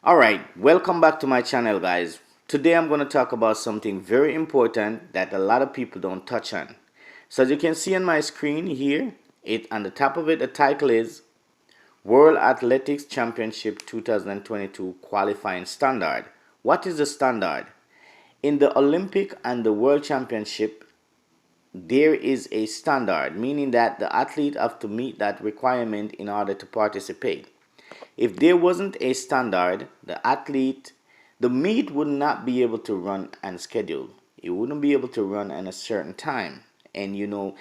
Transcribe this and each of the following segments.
Alright, welcome back to my channel, guys. Today I'm going to talk about something very important that a lot of people don't touch on. So as you can see on my screen here, on the top of it, the title is World Athletics Championship 2022 Qualifying Standard. What is the standard? In the Olympic and the World Championship, there is a standard, meaning that the athlete have to meet that requirement in order to participate. If there wasn't a standard, the meet would not be able to run and schedule. It wouldn't be able to run in a certain time. And for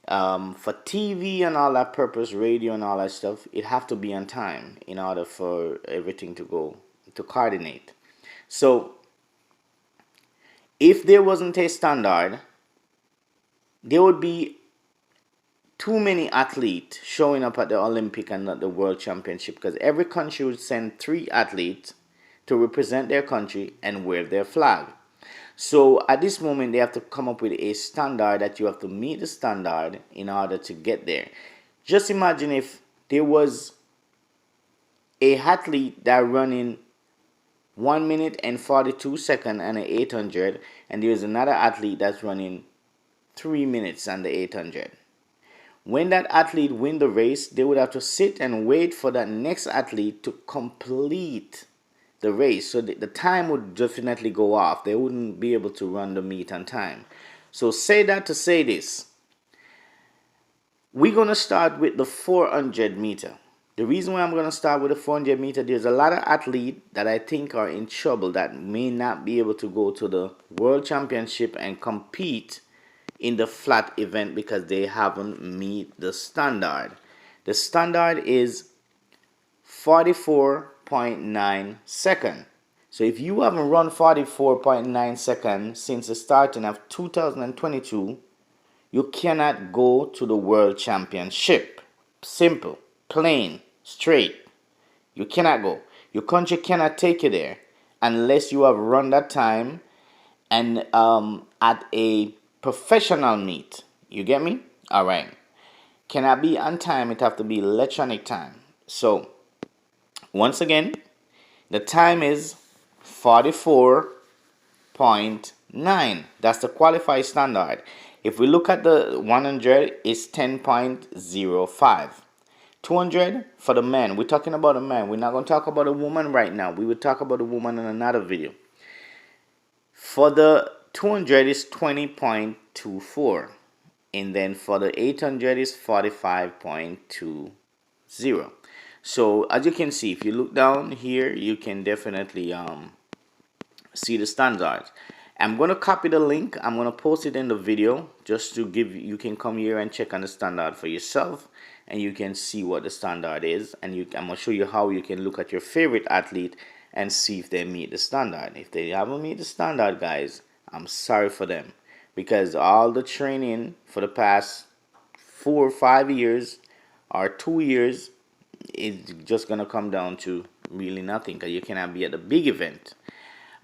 TV and all that purpose, radio and all that stuff, it have to be on time in order for everything to coordinate. So if there wasn't a standard, there would be too many athletes showing up at the Olympic and not the World Championship, because every country would send 3 athletes to represent their country and wave their flag. So at this moment they have to come up with a standard that you have to meet the standard in order to get there. Just imagine if there was a athlete that running 1 minute and 42 seconds and an 800, and there is another athlete that's running 3 minutes and the 800. When that athlete win the race, they would have to sit and wait for that next athlete to complete the race. So the time would definitely go off. They wouldn't be able to run the meet on time. So say that to say this. We're going to start with the 400 meter. The reason why I'm going to start with the 400 meter, there's a lot of athletes that I think are in trouble that may not be able to go to the World Championship and compete in the flat event because they haven't meet the standard. The standard is 44.9 seconds. So if you haven't run 44.9 seconds since the starting of 2022, you cannot go to the World Championship. Simple, plain, straight. You cannot go. Your country cannot take you there unless you have run that time and at a professional meet. You get me? Alright. Cannot be on time, it have to be electronic time. So once again, the time is 44.9. That's the qualified standard. If we look at the 100, it's 10.05. 200 for the man. We're talking about a man. We're not going to talk about a woman right now. We will talk about a woman in another video. For the 200 is 20.24, and then for the 800 is 45.20. So as you can see, if you look down here, you can definitely see the standards. I'm going to copy the link. I'm going to post it in the video just to give you can come here and check on the standard for yourself, and you can see what the standard is, and I'm going to show you how you can look at your favorite athlete and see if they meet the standard. If they haven't meet the standard, guys, I'm sorry for them, because all the training for the past 4 or 5 years or 2 years is just gonna come down to really nothing, because you cannot be at the big event.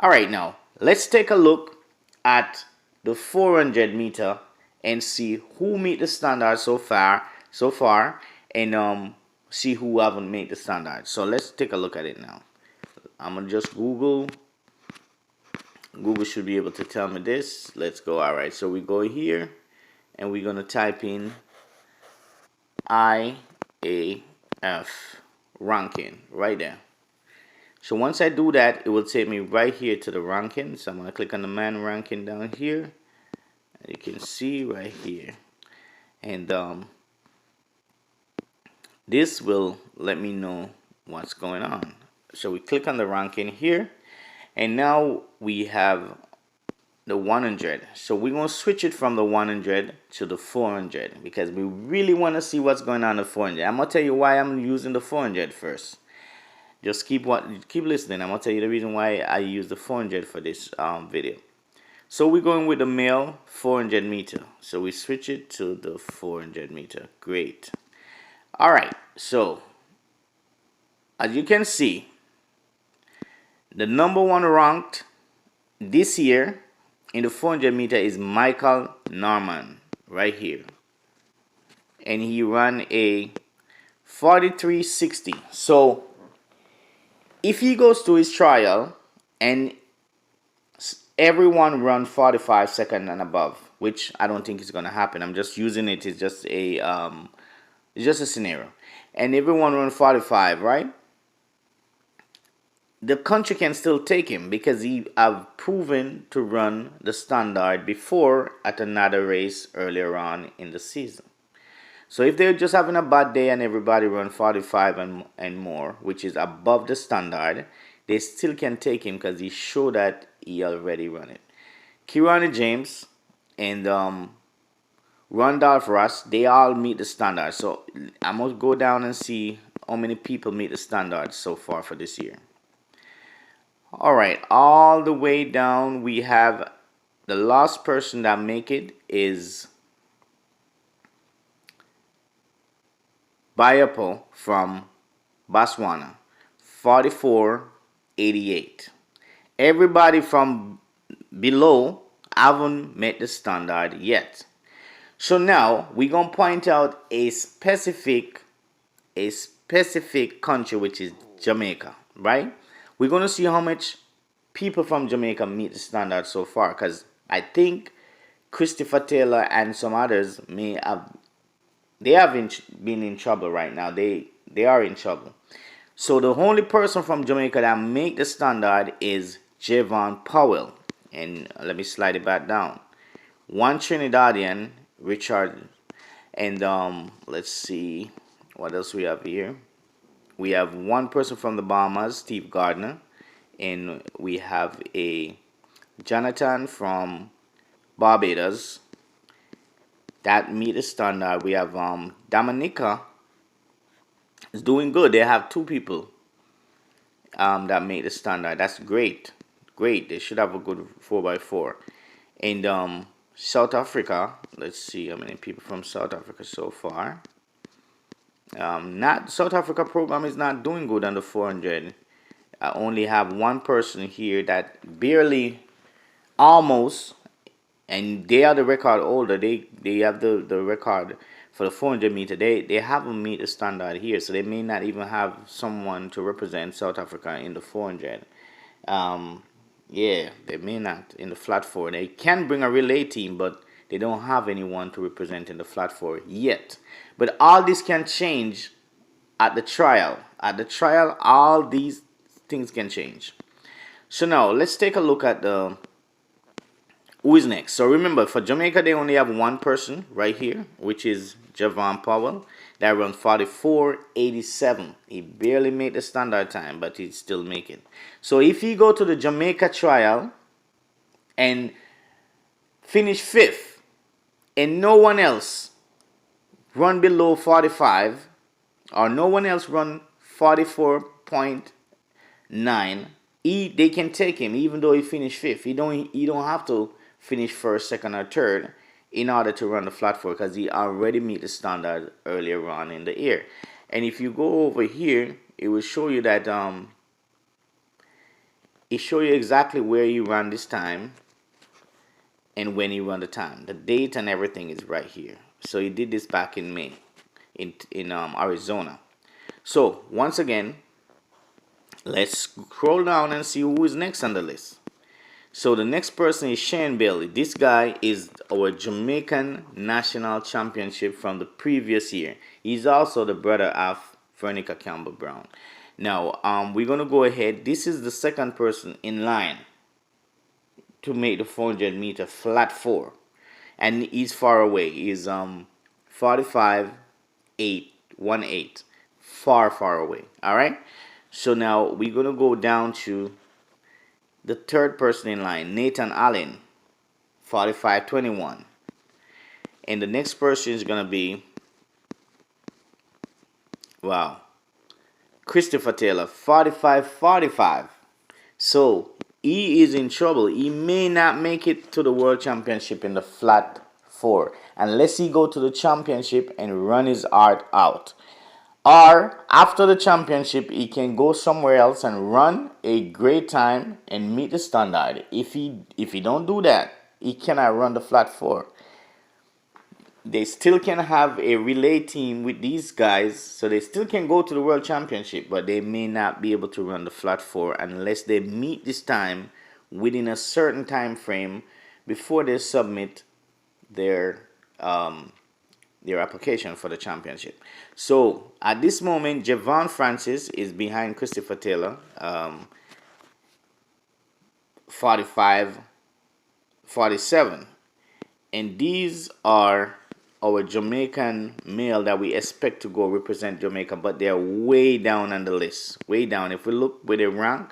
Alright, now let's take a look at the 400 meter and see who meet the standard so far and see who haven't made the standard. So let's take a look at it now. I'm gonna just Google should be able to tell me this. Let's go. Alright, so we go here and we're gonna type in IAF ranking right there. So once I do that, it will take me right here to the ranking. So I'm gonna click on the man ranking down here, and you can see right here, and this will let me know what's going on. So we click on the ranking here, and now we have the 100. So we're going to switch it from the 100 to the 400 because we really want to see what's going on in the 400. I'm going to tell you why I'm using the 400 first. Just keep listening. I'm going to tell you the reason why I use the 400 for this video. So we're going with the male 400 meter. So we switch it to the 400 meter. Great. Alright, so as you can see, the number 1 ranked this year in the 400 meter is Michael Norman right here, and he ran a 43.60. So if he goes to his trial and everyone run 45 seconds and above, which I don't think is going to happen. I'm just using it as just a it's just a scenario. And everyone run 45, right? The country can still take him because he have proven to run the standard before at another race earlier on in the season. So if they're just having a bad day and everybody run 45 and more, which is above the standard, they still can take him because he showed that he already run it. Kirani James and Randolph Ross, they all meet the standard. So I'm going to go down and see how many people meet the standard so far for this year. All right, all the way down we have the last person that make it is Bayapo from Botswana, 44.88. Everybody from below haven't met the standard yet. So now we're going to point out a specific country, which is Jamaica, right? We're going to see how much people from Jamaica meet the standard so far, because I think Christopher Taylor and some others been in trouble right now. They are in trouble. So the only person from Jamaica that make the standard is Javon Powell. And let me slide it back down. One Trinidadian, Richard, and let's see what else we have here. We have one person from the Bahamas, Steve Gardner, and we have a Jonathan from Barbados that meet the standard. We have Dominica is doing good. They have two people that made the standard. That's great. They should have a good 4x4. And South Africa, let's see how many people from South Africa so far. Not South Africa program is not doing good on the 400. I only have one person here that barely, almost, and they are the record holder. They have the record for the 400 meter. They haven't meet the standard here, so they may not even have someone to represent South Africa in the 400. Yeah, they may not in the flat 4. They can bring a relay team, but they don't have anyone to represent in the flat 4 yet. But all this can change at the trial. At the trial, all these things can change. So now let's take a look at the who is next. So remember, for Jamaica, they only have one person right here, which is Javon Powell. That runs 44.87. He barely made the standard time, but he still make it. So if he go to the Jamaica trial and finish 5th, and no one else run below 45, or no one else run 44.9, they can take him even though he finished 5th. He don't have to finish 1st, 2nd, or 3rd in order to run the flat 4, because he already meet the standard earlier on in the year. And if you go over here, it will show you that it show you exactly where you ran this time and when you run the time. The date and everything is right here. So he did this back in May in Arizona. So once again, let's scroll down and see who is next on the list. So the next person is Shane Bailey. This guy is our Jamaican national championship from the previous year. He's also the brother of Veronica Campbell Brown. Now, we're going to go ahead. This is the second person in line to make the 400 meter flat 4. And he's far away. He's 45.818. Far away. All right. So now we're going to go down to the third person in line, Nathan Allen, 45.21. And the next person is going to be, wow, Christopher Taylor, 45.45. So he is in trouble. He may not make it to the World Championship in the flat 4 unless he go to the championship and run his heart out. Or after the championship, he can go somewhere else and run a great time and meet the standard. If he don't do that, he cannot run the flat 4. they still can have a relay team with these guys, so they still can go to the World Championship, but they may not be able to run the flat 4 unless they meet this time within a certain time frame before they submit their application for the championship. So at this moment, Javon Francis is behind Christopher Taylor, 45-47. And these are our Jamaican male that we expect to go represent Jamaica, but they're way down on the list. Way down. If we look where they rank,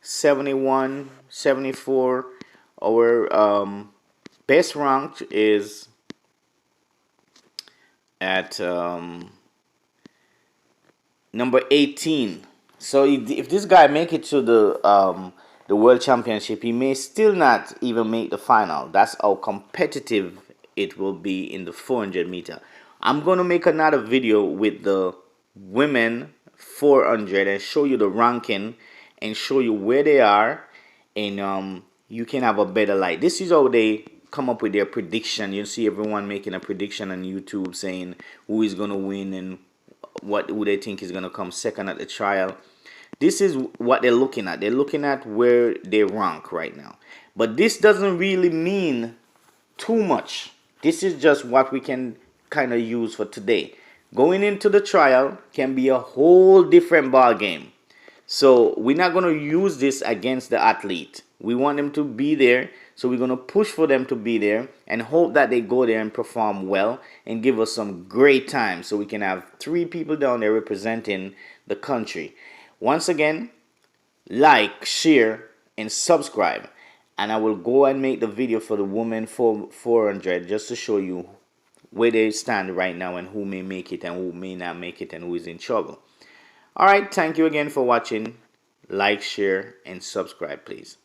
71, 74. Our best ranked is at number 18. So if this guy make it to the World Championship, he may still not even make the final. That's how competitive it will be in the 400 meter. I'm going to make another video with the women 400 and show you the ranking and show you where they are, and you can have a better light. This is how they come up with their prediction. You see everyone making a prediction on YouTube saying who is going to win and who they think is going to come second at the trial. This is what they're looking at. They're looking at where they rank right now. But this doesn't really mean too much. This is just what we can kind of use for today. Going into the trial can be a whole different ball game. So we're not going to use this against the athlete. We want them to be there. So we're going to push for them to be there and hope that they go there and perform well and give us some great time so we can have 3 people down there representing the country. Once again, like, share, and subscribe. And I will go and make the video for the women 400 just to show you where they stand right now and who may make it and who may not make it and who is in trouble. Alright, thank you again for watching. Like, share, and subscribe, please.